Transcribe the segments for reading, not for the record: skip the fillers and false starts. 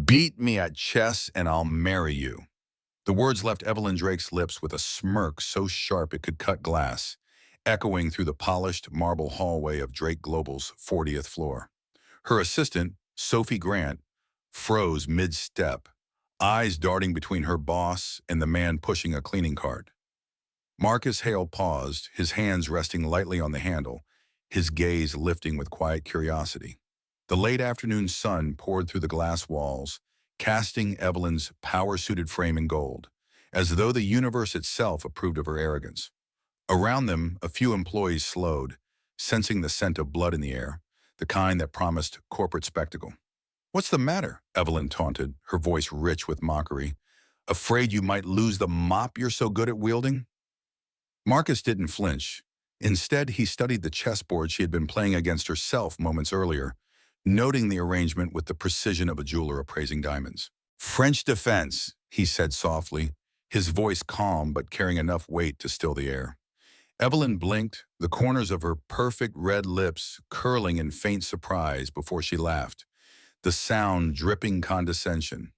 Beat me at chess and I'll marry you. The words left Evelyn Drake's lips with a smirk so sharp it could cut glass, echoing through the polished marble hallway of Drake Global's 40th floor. Her assistant, Sophie Grant, froze mid-step, eyes darting between her boss and the man pushing a cleaning cart. Marcus Hale paused, his hands resting lightly on the handle, his gaze lifting with quiet curiosity. The late afternoon sun poured through the glass walls, casting Evelyn's power-suited frame in gold, as though the universe itself approved of her arrogance. Around them, a few employees slowed, sensing the scent of blood in the air, the kind that promised corporate spectacle. "What's the matter?" Evelyn taunted, her voice rich with mockery. "Afraid you might lose the mop you're so good at wielding?" Marcus didn't flinch. Instead, he studied the chessboard she had been playing against herself moments earlier, noting the arrangement with the precision of a jeweler appraising diamonds. "French defense," he said softly, his voice calm but carrying enough weight to still the air. Evelyn blinked, the corners of her perfect red lips curling in faint surprise before she laughed, the sound dripping condescension.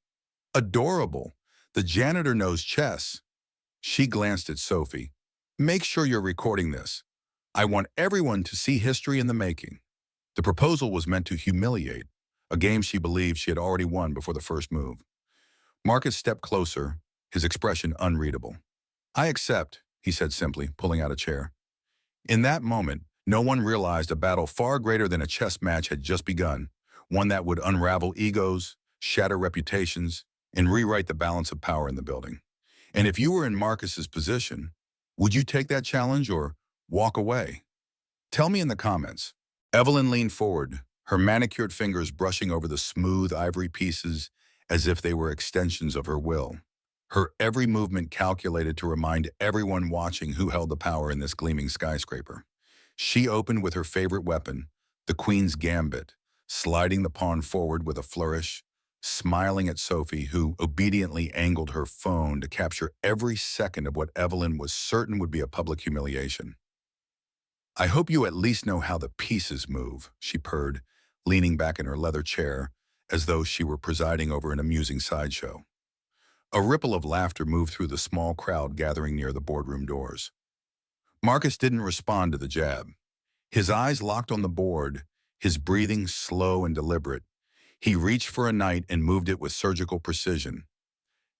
"Adorable. The janitor knows chess." She glanced at Sophie. "Make sure you're recording this. I want everyone to see history in the making." The proposal was meant to humiliate, a game she believed she had already won before the first move. Marcus stepped closer, his expression unreadable. "I accept," he said simply, pulling out a chair. In that moment, no one realized a battle far greater than a chess match had just begun, one that would unravel egos, shatter reputations, and rewrite the balance of power in the building. And if you were in Marcus's position, would you take that challenge or walk away? Tell me in the comments. Evelyn leaned forward, her manicured fingers brushing over the smooth ivory pieces as if they were extensions of her will. Her every movement calculated to remind everyone watching who held the power in this gleaming skyscraper. She opened with her favorite weapon, the Queen's Gambit, sliding the pawn forward with a flourish, smiling at Sophie, who obediently angled her phone to capture every second of what Evelyn was certain would be a public humiliation. "I hope you at least know how the pieces move," she purred, leaning back in her leather chair, as though she were presiding over an amusing sideshow. A ripple of laughter moved through the small crowd gathering near the boardroom doors. Marcus didn't respond to the jab. His eyes locked on the board, his breathing slow and deliberate. He reached for a knight and moved it with surgical precision.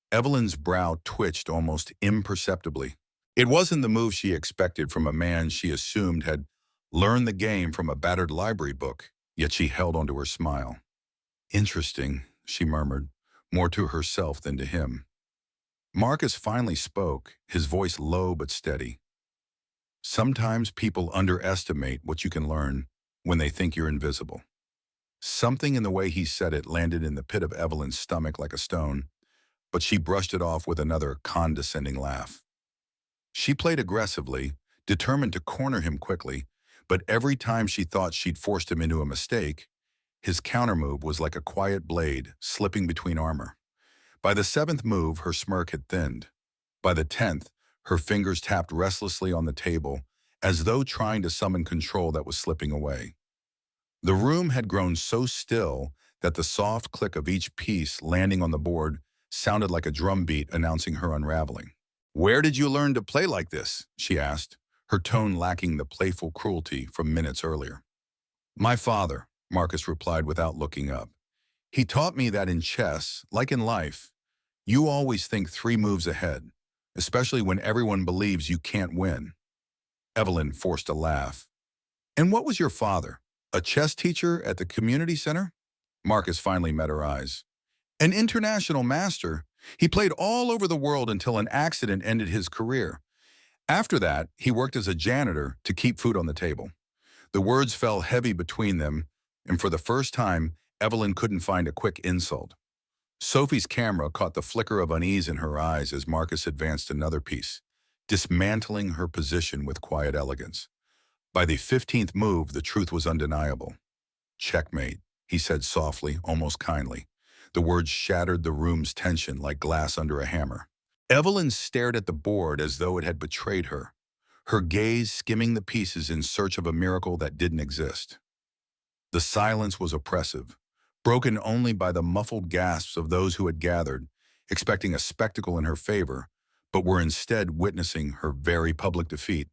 Evelyn's brow twitched almost imperceptibly. It wasn't the move she expected from a man she assumed had learned the game from a battered library book, yet she held onto her smile. "Interesting," she murmured, more to herself than to him. Marcus finally spoke, his voice low but steady. "Sometimes people underestimate what you can learn when they think you're invisible." Something in the way he said it landed in the pit of Evelyn's stomach like a stone, but she brushed it off with another condescending laugh. She played aggressively, determined to corner him quickly, but every time she thought she'd forced him into a mistake, his countermove was like a quiet blade slipping between armor. By the 7th move, her smirk had thinned. By the 10th, her fingers tapped restlessly on the table, as though trying to summon control that was slipping away. The room had grown so still that the soft click of each piece landing on the board sounded like a drumbeat announcing her unraveling. "Where did you learn to play like this?" she asked, her tone lacking the playful cruelty from minutes earlier. "My father," Marcus replied without looking up. "He taught me that in chess, like in life, you always think 3 moves ahead, especially when everyone believes you can't win." Evelyn forced a laugh. "And what was your father? A chess teacher at the community center?" Marcus finally met her eyes. "An international master. He played all over the world until an accident ended his career. After that, he worked as a janitor to keep food on the table." The words fell heavy between them, and for the first time, Evelyn couldn't find a quick insult. Sophie's camera caught the flicker of unease in her eyes as Marcus advanced another piece, dismantling her position with quiet elegance. By the 15th move, the truth was undeniable. "Checkmate," he said softly, almost kindly. The words shattered the room's tension like glass under a hammer. Evelyn stared at the board as though it had betrayed her, her gaze skimming the pieces in search of a miracle that didn't exist. The silence was oppressive, broken only by the muffled gasps of those who had gathered, expecting a spectacle in her favor, but were instead witnessing her very public defeat.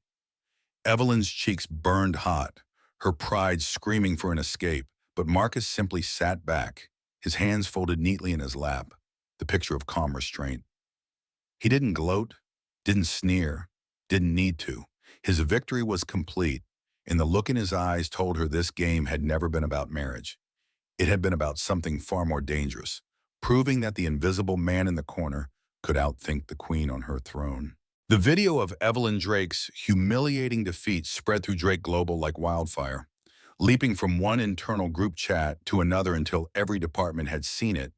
Evelyn's cheeks burned hot, her pride screaming for an escape, but Marcus simply sat back, his hands folded neatly in his lap, the picture of calm restraint. He didn't gloat, didn't sneer, didn't need to. His victory was complete, and the look in his eyes told her this game had never been about marriage. It had been about something far more dangerous, proving that the invisible man in the corner could outthink the queen on her throne. The video of Evelyn Drake's humiliating defeat spread through Drake Global like wildfire, leaping from one internal group chat to another until every department had seen it,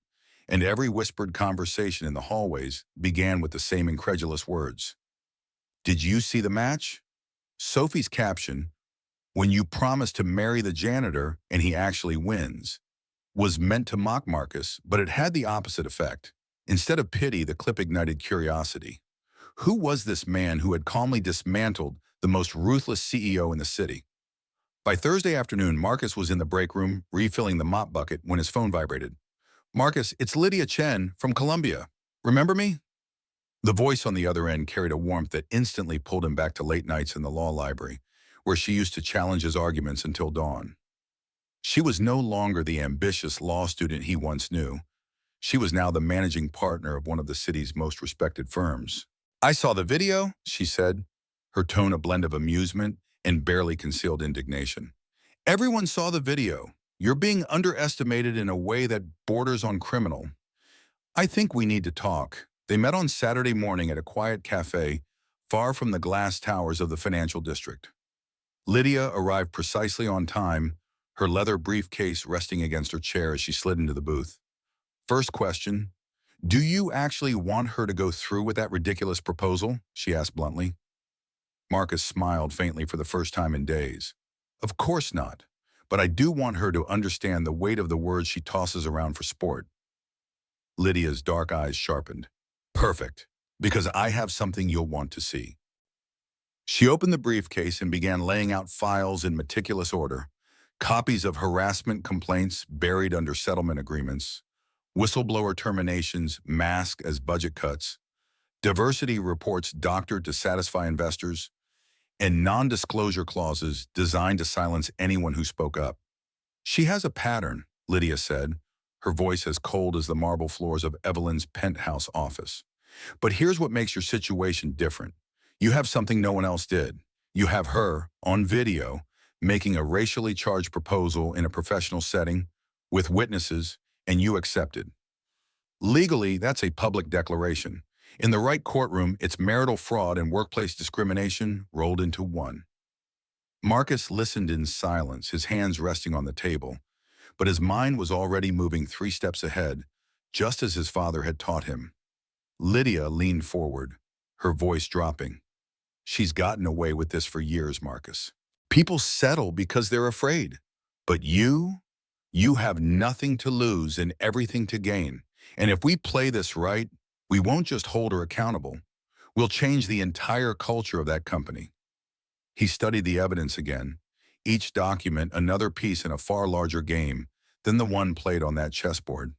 and every whispered conversation in the hallways began with the same incredulous words. "Did you see the match?" Sophie's caption, "When you promise to marry the janitor and he actually wins," was meant to mock Marcus, but it had the opposite effect. Instead of pity, the clip ignited curiosity. Who was this man who had calmly dismantled the most ruthless CEO in the city? By Thursday afternoon, Marcus was in the break room refilling the mop bucket when his phone vibrated. "Marcus, it's Lydia Chen from Columbia. Remember me?" The voice on the other end carried a warmth that instantly pulled him back to late nights in the law library, where she used to challenge his arguments until dawn. She was no longer the ambitious law student he once knew. She was now the managing partner of one of the city's most respected firms. "I saw the video," she said, her tone a blend of amusement and barely concealed indignation. "Everyone saw the video. You're being underestimated in a way that borders on criminal. I think we need to talk." They met on Saturday morning at a quiet cafe far from the glass towers of the financial district. Lydia arrived precisely on time, her leather briefcase resting against her chair as she slid into the booth. "First question, do you actually want her to go through with that ridiculous proposal?" she asked bluntly. Marcus smiled faintly for the first time in days. "Of course not, but I do want her to understand the weight of the words she tosses around for sport." Lydia's dark eyes sharpened. "Perfect, because I have something you'll want to see." She opened the briefcase and began laying out files in meticulous order, copies of harassment complaints buried under settlement agreements, whistleblower terminations masked as budget cuts, diversity reports doctored to satisfy investors, and non-disclosure clauses designed to silence anyone who spoke up. "She has a pattern," Lydia said, her voice as cold as the marble floors of Evelyn's penthouse office. "But here's what makes your situation different. You have something no one else did. You have her, on video, making a racially charged proposal in a professional setting, with witnesses, and you accepted. Legally, that's a public declaration. In the right courtroom, it's marital fraud and workplace discrimination rolled into one." Marcus listened in silence, his hands resting on the table, but his mind was already moving 3 steps ahead, just as his father had taught him. Lydia leaned forward, her voice dropping. "She's gotten away with this for years, Marcus. People settle because they're afraid. But you have nothing to lose and everything to gain. And if we play this right, we won't just hold her accountable. We'll change the entire culture of that company." He studied the evidence again, each document another piece in a far larger game than the one played on that chessboard.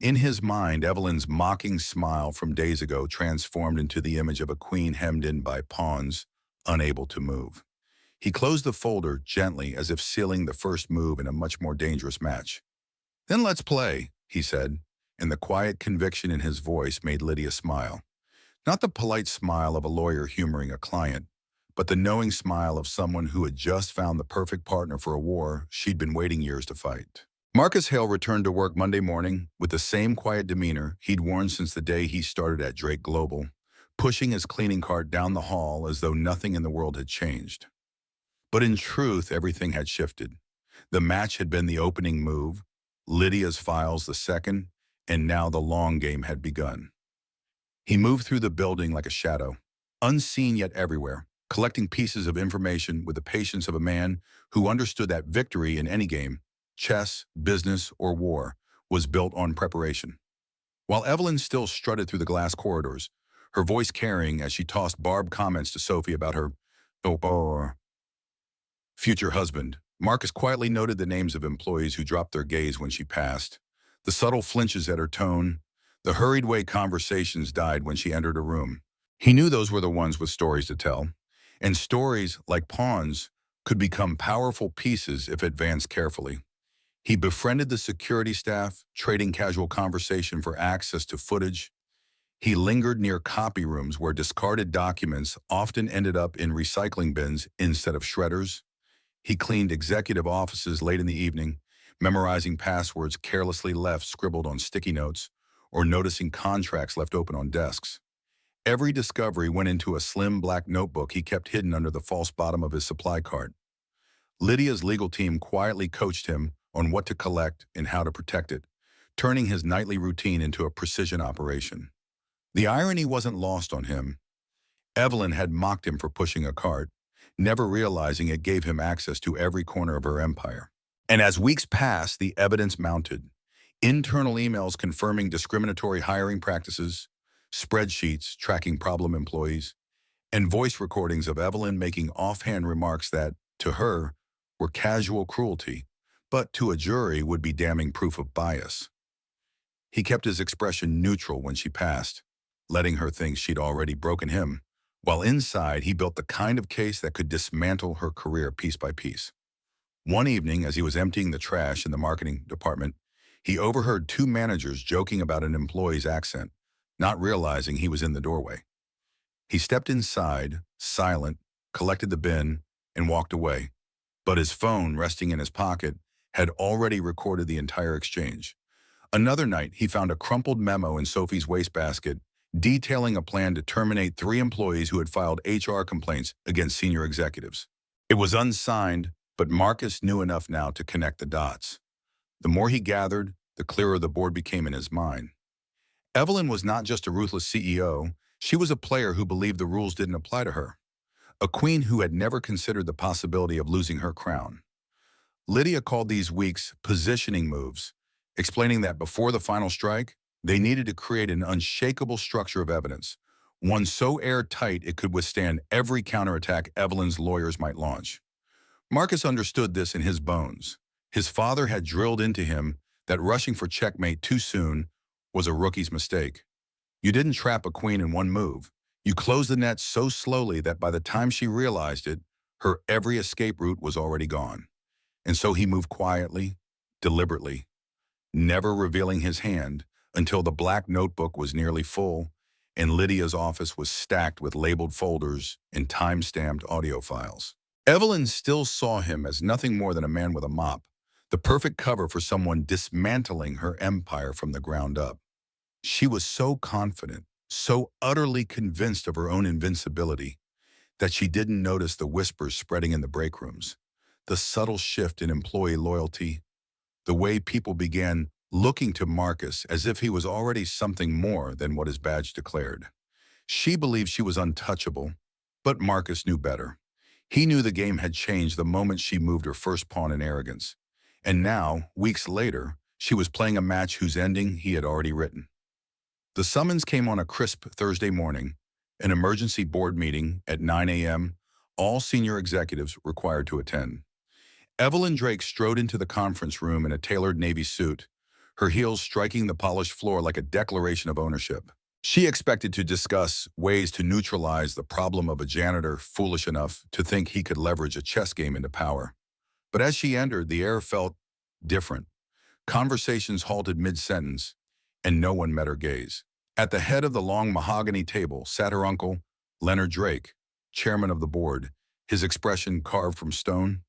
In his mind, Evelyn's mocking smile from days ago transformed into the image of a queen hemmed in by pawns, unable to move. He closed the folder gently as if sealing the first move in a much more dangerous match. "Then let's play," he said, and the quiet conviction in his voice made Lydia smile. Not the polite smile of a lawyer humoring a client, but the knowing smile of someone who had just found the perfect partner for a war she'd been waiting years to fight. Marcus Hale returned to work Monday morning with the same quiet demeanor he'd worn since the day he started at Drake Global, pushing his cleaning cart down the hall as though nothing in the world had changed. But in truth, everything had shifted. The match had been the opening move, Lydia's files the second, and now the long game had begun. He moved through the building like a shadow, unseen yet everywhere, collecting pieces of information with the patience of a man who understood that victory in any game, chess, business, or war, was built on preparation. While Evelyn still strutted through the glass corridors, her voice carrying as she tossed barbed comments to Sophie about her future husband, Marcus quietly noted the names of employees who dropped their gaze when she passed, the subtle flinches at her tone, the hurried way conversations died when she entered a room. He knew those were the ones with stories to tell, and stories, like pawns, could become powerful pieces if advanced carefully. He befriended the security staff, trading casual conversation for access to footage. He lingered near copy rooms where discarded documents often ended up in recycling bins instead of shredders. He cleaned executive offices late in the evening, memorizing passwords carelessly left scribbled on sticky notes, or noticing contracts left open on desks. Every discovery went into a slim black notebook he kept hidden under the false bottom of his supply cart. Lydia's legal team quietly coached him on what to collect and how to protect it, turning his nightly routine into a precision operation. The irony wasn't lost on him. Evelyn had mocked him for pushing a cart, never realizing it gave him access to every corner of her empire. And as weeks passed, the evidence mounted. Internal emails confirming discriminatory hiring practices, spreadsheets tracking problem employees, and voice recordings of Evelyn making offhand remarks that, to her, were casual cruelty, but to a jury would be damning proof of bias. He kept his expression neutral when she passed, letting her think she'd already broken him, while inside he built the kind of case that could dismantle her career piece by piece. One evening, as he was emptying the trash in the marketing department, he overheard two managers joking about an employee's accent, not realizing he was in the doorway. He stepped inside, silent, collected the bin, and walked away. But his phone, resting in his pocket, had already recorded the entire exchange. Another night, he found a crumpled memo in Sophie's wastebasket detailing a plan to terminate 3 employees who had filed HR complaints against senior executives. It was unsigned, but Marcus knew enough now to connect the dots. The more he gathered, the clearer the board became in his mind. Evelyn was not just a ruthless CEO, she was a player who believed the rules didn't apply to her, a queen who had never considered the possibility of losing her crown. Lydia called these weeks positioning moves, explaining that before the final strike, they needed to create an unshakable structure of evidence, one so airtight it could withstand every counterattack Evelyn's lawyers might launch. Marcus understood this in his bones. His father had drilled into him that rushing for checkmate too soon was a rookie's mistake. You didn't trap a queen in one move. You closed the net so slowly that by the time she realized it, her every escape route was already gone. And so he moved quietly, deliberately, never revealing his hand until the black notebook was nearly full and Lydia's office was stacked with labeled folders and time-stamped audio files. Evelyn still saw him as nothing more than a man with a mop, the perfect cover for someone dismantling her empire from the ground up. She was so confident, so utterly convinced of her own invincibility, that she didn't notice the whispers spreading in the break rooms, the subtle shift in employee loyalty, the way people began looking to Marcus as if he was already something more than what his badge declared. She believed she was untouchable, but Marcus knew better. He knew the game had changed the moment she moved her first pawn in arrogance. And now, weeks later, she was playing a match whose ending he had already written. The summons came on a crisp Thursday morning, an emergency board meeting at 9 a.m., all senior executives required to attend. Evelyn Drake strode into the conference room in a tailored navy suit, her heels striking the polished floor like a declaration of ownership. She expected to discuss ways to neutralize the problem of a janitor foolish enough to think he could leverage a chess game into power. But as she entered, the air felt different. Conversations halted mid-sentence, and no one met her gaze. At the head of the long mahogany table sat her uncle, Leonard Drake, chairman of the board, his expression carved from stone.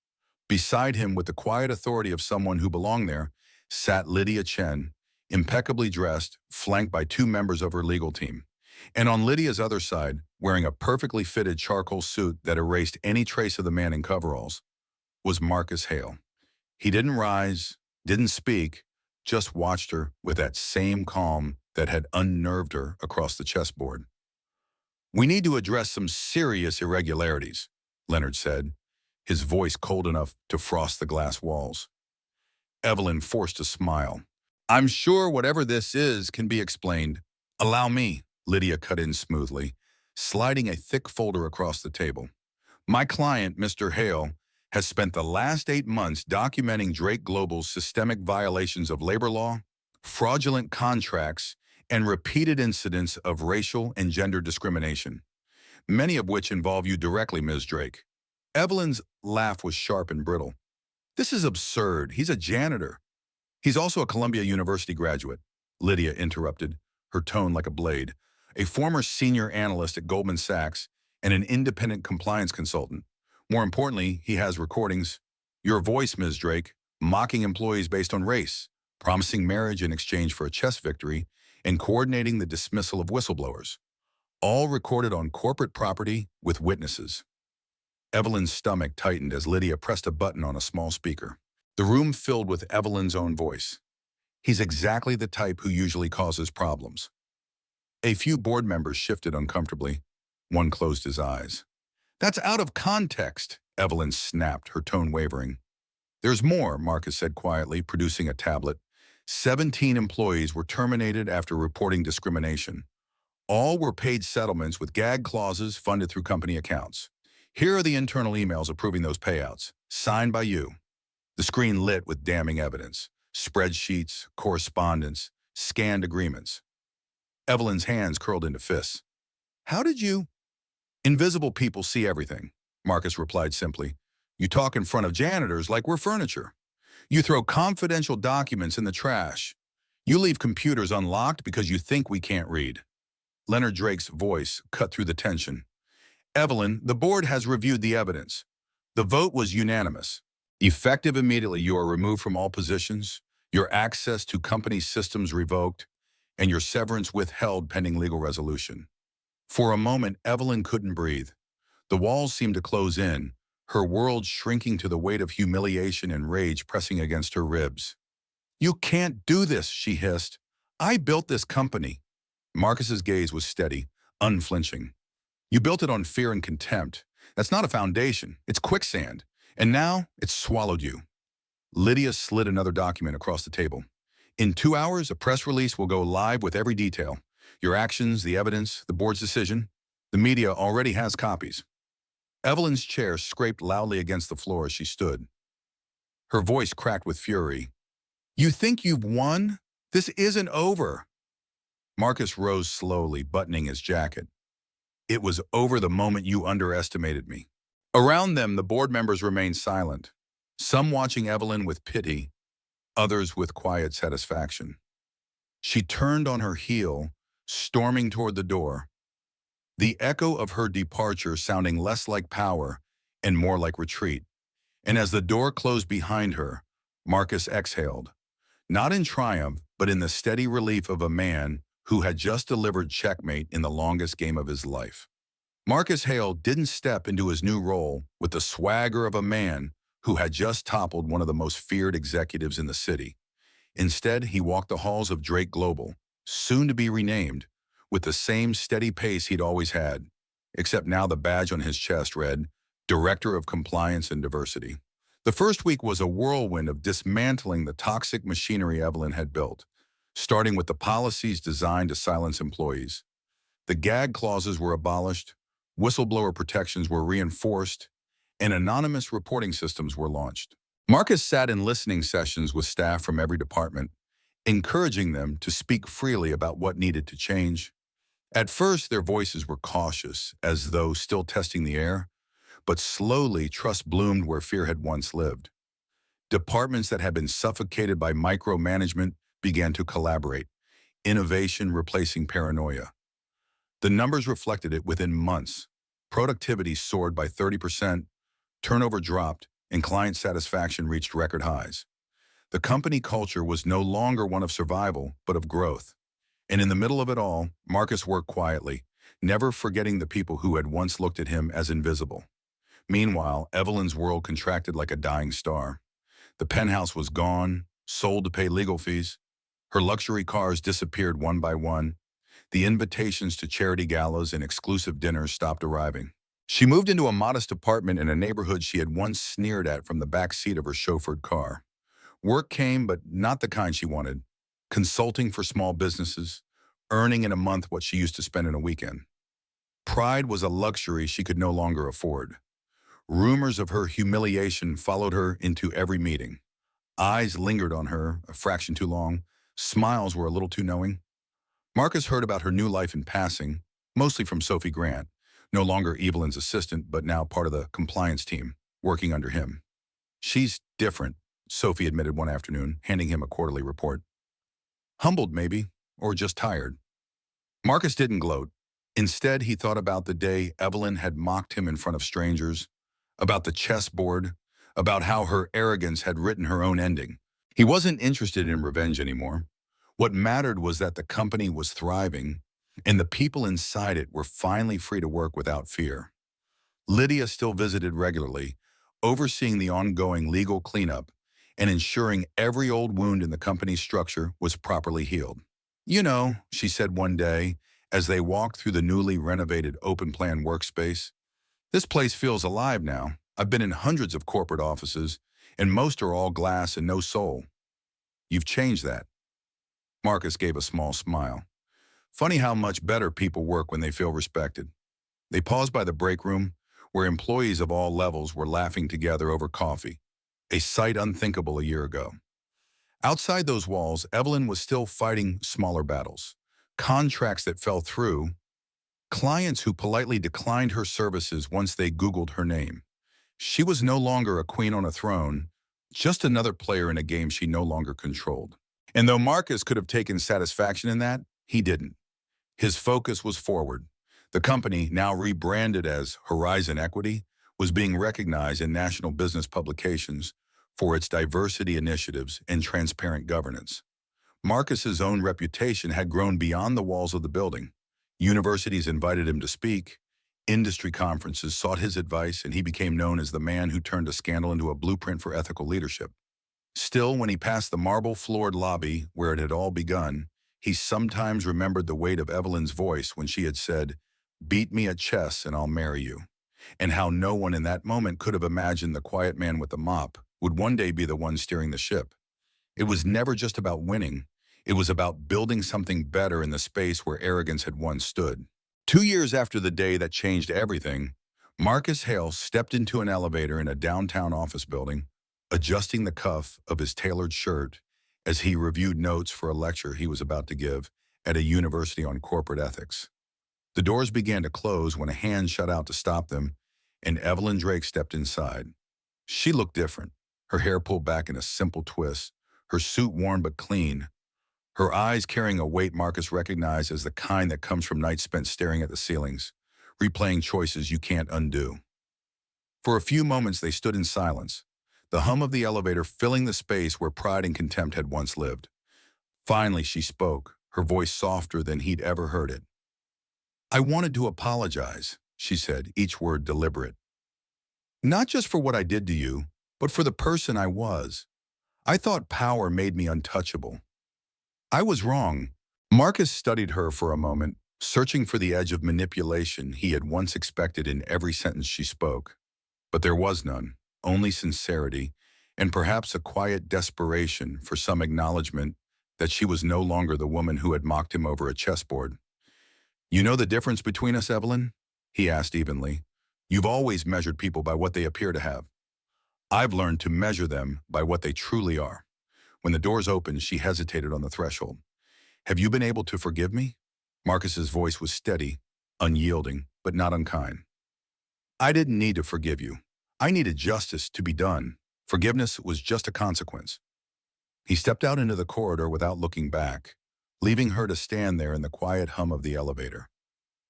Beside him, with the quiet authority of someone who belonged there, sat Lydia Chen, impeccably dressed, flanked by 2 members of her legal team. And on Lydia's other side, wearing a perfectly fitted charcoal suit that erased any trace of the man in coveralls, was Marcus Hale. He didn't rise, didn't speak, just watched her with that same calm that had unnerved her across the chessboard. "We need to address some serious irregularities," Leonard said, his voice cold enough to frost the glass walls. Evelyn forced a smile. "I'm sure whatever this is can be explained." "Allow me," Lydia cut in smoothly, sliding a thick folder across the table. "My client, Mr. Hale, has spent the last 8 months documenting Drake Global's systemic violations of labor law, fraudulent contracts, and repeated incidents of racial and gender discrimination, many of which involve you directly, Ms. Drake. Evelyn's laugh was sharp and brittle. This is absurd. He's a janitor. He's also a Columbia University graduate, Lydia interrupted, her tone like a blade. A former senior analyst at Goldman Sachs and an independent compliance consultant. More importantly, he has recordings. Your voice, Ms. Drake, mocking employees based on race, promising marriage in exchange for a chess victory, and coordinating the dismissal of whistleblowers. All recorded on corporate property with witnesses. Evelyn's stomach tightened as Lydia pressed a button on a small speaker. The room filled with Evelyn's own voice. He's exactly the type who usually causes problems. A few board members shifted uncomfortably. One closed his eyes. That's out of context, Evelyn snapped, her tone wavering. There's more, Marcus said quietly, producing a tablet. 17 employees were terminated after reporting discrimination. All were paid settlements with gag clauses funded through company accounts. Here are the internal emails approving those payouts, signed by you. The screen lit with damning evidence. Spreadsheets, correspondence, scanned agreements. Evelyn's hands curled into fists. How did you? Invisible people see everything, Marcus replied simply. You talk in front of janitors like we're furniture. You throw confidential documents in the trash. You leave computers unlocked because you think we can't read. Leonard Drake's voice cut through the tension. Evelyn, the board has reviewed the evidence. The vote was unanimous. Effective immediately, you are removed from all positions, your access to company systems revoked, and your severance withheld pending legal resolution. For a moment, Evelyn couldn't breathe. The walls seemed to close in, her world shrinking to the weight of humiliation and rage pressing against her ribs. You can't do this, she hissed. I built this company. Marcus's gaze was steady, unflinching. You built it on fear and contempt. That's not a foundation, it's quicksand. And now, it's swallowed you. Lydia slid another document across the table. In 2 hours, a press release will go live with every detail. Your actions, the evidence, the board's decision. The media already has copies. Evelyn's chair scraped loudly against the floor as she stood. Her voice cracked with fury. You think you've won? This isn't over. Marcus rose slowly, buttoning his jacket. It was over the moment you underestimated me. Around them, the board members remained silent, some watching Evelyn with pity, others with quiet satisfaction. She turned on her heel, storming toward the door, the echo of her departure sounding less like power and more like retreat. And as the door closed behind her, Marcus exhaled, not in triumph, but in the steady relief of a man who had just delivered checkmate in the longest game of his life. Marcus Hale didn't step into his new role with the swagger of a man who had just toppled one of the most feared executives in the city. Instead, he walked the halls of Drake Global, soon to be renamed, with the same steady pace he'd always had, except now the badge on his chest read, Director of Compliance and Diversity. The first week was a whirlwind of dismantling the toxic machinery Evelyn had built, starting with the policies designed to silence employees. The gag clauses were abolished, whistleblower protections were reinforced, and anonymous reporting systems were launched. Marcus sat in listening sessions with staff from every department, encouraging them to speak freely about what needed to change. At first, their voices were cautious, as though still testing the air, but slowly trust bloomed where fear had once lived. Departments that had been suffocated by micromanagement began to collaborate, innovation replacing paranoia. The numbers reflected it within months. Productivity soared by 30%, turnover dropped, and client satisfaction reached record highs. The company culture was no longer one of survival, but of growth. And in the middle of it all, Marcus worked quietly, never forgetting the people who had once looked at him as invisible. Meanwhile, Evelyn's world contracted like a dying star. The penthouse was gone, sold to pay legal fees. Her luxury cars disappeared one by one. The invitations to charity galas and exclusive dinners stopped arriving. She moved into a modest apartment in a neighborhood she had once sneered at from the back seat of her chauffeured car. Work came, but not the kind she wanted. Consulting for small businesses, earning in a month what she used to spend in a weekend. Pride was a luxury she could no longer afford. Rumors of her humiliation followed her into every meeting. Eyes lingered on her a fraction too long. Smiles were a little too knowing. Marcus heard about her new life in passing, mostly from Sophie Grant, no longer Evelyn's assistant, but now part of the compliance team, working under him. She's different, Sophie admitted one afternoon, handing him a quarterly report. Humbled, maybe, or just tired. Marcus didn't gloat. Instead, he thought about the day Evelyn had mocked him in front of strangers, about the chessboard, about how her arrogance had written her own ending. He wasn't interested in revenge anymore. What mattered was that the company was thriving, and the people inside it were finally free to work without fear. Lydia still visited regularly, overseeing the ongoing legal cleanup and ensuring every old wound in the company's structure was properly healed. You know, she said one day, as they walked through the newly renovated open-plan workspace, this place feels alive now. I've been in hundreds of corporate offices, and most are all glass and no soul. You've changed that. Marcus gave a small smile. Funny how much better people work when they feel respected. They paused by the break room, where employees of all levels were laughing together over coffee, a sight unthinkable a year ago. Outside those walls, Evelyn was still fighting smaller battles. Contracts that fell through, clients who politely declined her services once they Googled her name. She was no longer a queen on a throne, just another player in a game she no longer controlled. And though Marcus could have taken satisfaction in that, he didn't. His focus was forward. The company, now rebranded as Horizon Equity, was being recognized in national business publications for its diversity initiatives and transparent governance. Marcus's own reputation had grown beyond the walls of the building. Universities invited him to speak, industry conferences sought his advice, and he became known as the man who turned a scandal into a blueprint for ethical leadership. Still, when he passed the marble-floored lobby where it had all begun, he sometimes remembered the weight of Evelyn's voice when she had said, "Beat me at chess and I'll marry you," and how no one in that moment could have imagined the quiet man with the mop would one day be the one steering the ship. It was never just about winning. It was about building something better in the space where arrogance had once stood. 2 years after the day that changed everything, Marcus Hale stepped into an elevator in a downtown office building, adjusting the cuff of his tailored shirt as he reviewed notes for a lecture he was about to give at a university on corporate ethics. The doors began to close when a hand shot out to stop them, and Evelyn Drake stepped inside. She looked different, her hair pulled back in a simple twist, her suit worn but clean, her eyes carrying a weight Marcus recognized as the kind that comes from nights spent staring at the ceilings, replaying choices you can't undo. For a few moments they stood in silence, the hum of the elevator filling the space where pride and contempt had once lived. Finally she spoke, her voice softer than he'd ever heard it. "I wanted to apologize," she said, each word deliberate. "Not just for what I did to you, but for the person I was. I thought power made me untouchable. I was wrong." Marcus studied her for a moment, searching for the edge of manipulation he had once expected in every sentence she spoke. But there was none, only sincerity, and perhaps a quiet desperation for some acknowledgement that she was no longer the woman who had mocked him over a chessboard. "You know the difference between us, Evelyn?" he asked evenly. "You've always measured people by what they appear to have. I've learned to measure them by what they truly are." When the doors opened, she hesitated on the threshold. "Have you been able to forgive me?" Marcus's voice was steady, unyielding, but not unkind. "I didn't need to forgive you. I needed justice to be done. Forgiveness was just a consequence." He stepped out into the corridor without looking back, leaving her to stand there in the quiet hum of the elevator,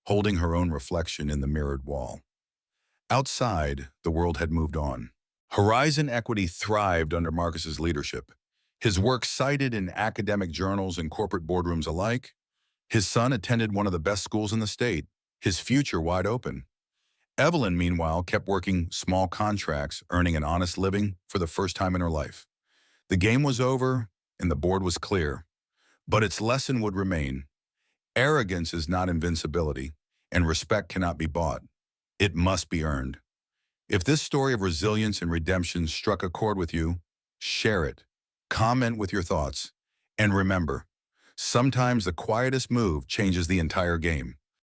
holding her own reflection in the mirrored wall. Outside, the world had moved on. Horizon Equity thrived under Marcus's leadership. His work cited in academic journals and corporate boardrooms alike. His son attended one of the best schools in the state, his future wide open. Evelyn, meanwhile, kept working small contracts, earning an honest living for the first time in her life. The game was over, and the board was clear. But its lesson would remain. Arrogance is not invincibility, and respect cannot be bought. It must be earned. If this story of resilience and redemption struck a chord with you, share it. Comment with your thoughts. And remember, sometimes the quietest move changes the entire game.